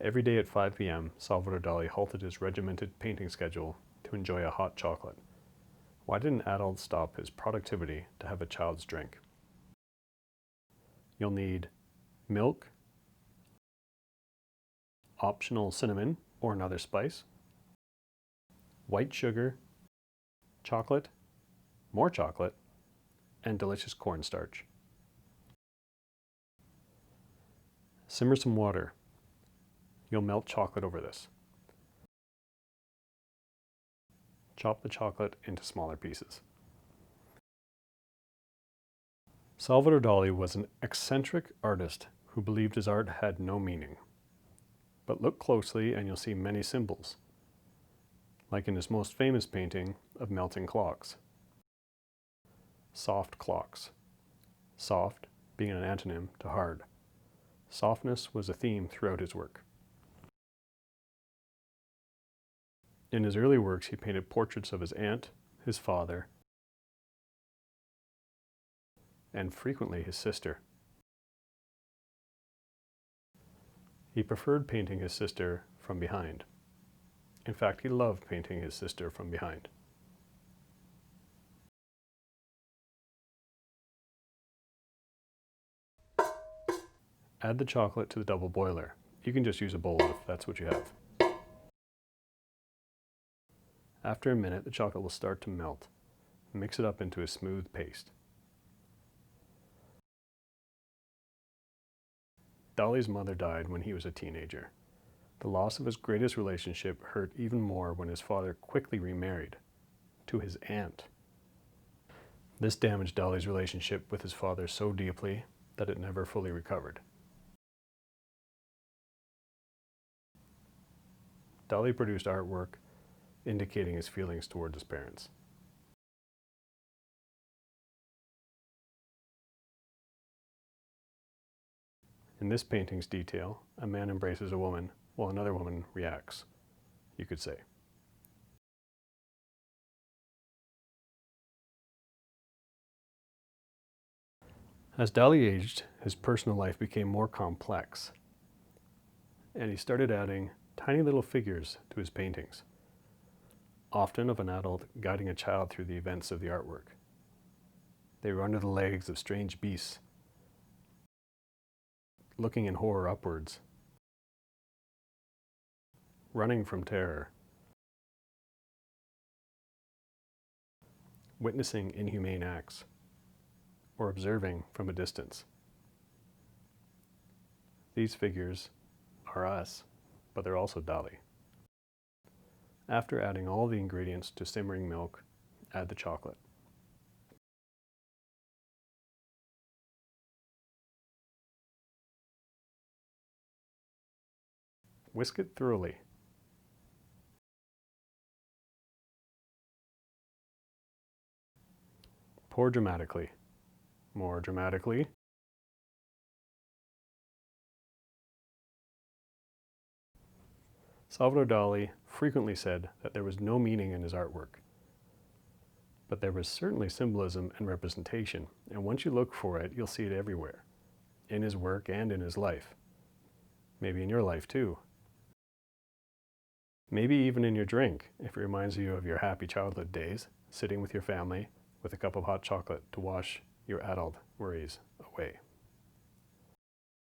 Every day at 5 p.m., Salvador Dali halted his regimented painting schedule to enjoy a hot chocolate. Why did an adult stop his productivity to have a child's drink? You'll need milk, optional cinnamon or another spice, white sugar, chocolate, more chocolate, and delicious cornstarch. Simmer some water. You'll melt chocolate over this. Chop the chocolate into smaller pieces. Salvador Dali was an eccentric artist who believed his art had no meaning. But look closely and you'll see many symbols, like in his most famous painting of melting clocks. Soft clocks. Soft being an antonym to hard. Softness was a theme throughout his work. In his early works, he painted portraits of his aunt, his father, and frequently his sister. He preferred painting his sister from behind. In fact, he loved painting his sister from behind. Add the chocolate to the double boiler. You can just use a bowl if that's what you have. After a minute, the chocolate will start to melt. Mix it up into a smooth paste. Dali's mother died when he was a teenager. The loss of his greatest relationship hurt even more when his father quickly remarried to his aunt. This damaged Dali's relationship with his father so deeply that it never fully recovered. Dali produced artwork indicating his feelings toward his parents. In this painting's detail, a man embraces a woman while another woman reacts, you could say. As Dali aged, his personal life became more complex, and he started adding tiny little figures to his paintings, often of an adult guiding a child through the events of the artwork. They were under the legs of strange beasts, looking in horror upwards, running from terror, witnessing inhumane acts, or observing from a distance. These figures are us, but they're also Dali. After adding all the ingredients to simmering milk, add the chocolate. Whisk it thoroughly. Pour dramatically. More dramatically. Salvador Dali frequently said that there was no meaning in his artwork. But there was certainly symbolism and representation, and once you look for it, you'll see it everywhere, in his work and in his life. Maybe in your life too. Maybe even in your drink, if it reminds you of your happy childhood days, sitting with your family with a cup of hot chocolate to wash your adult worries away.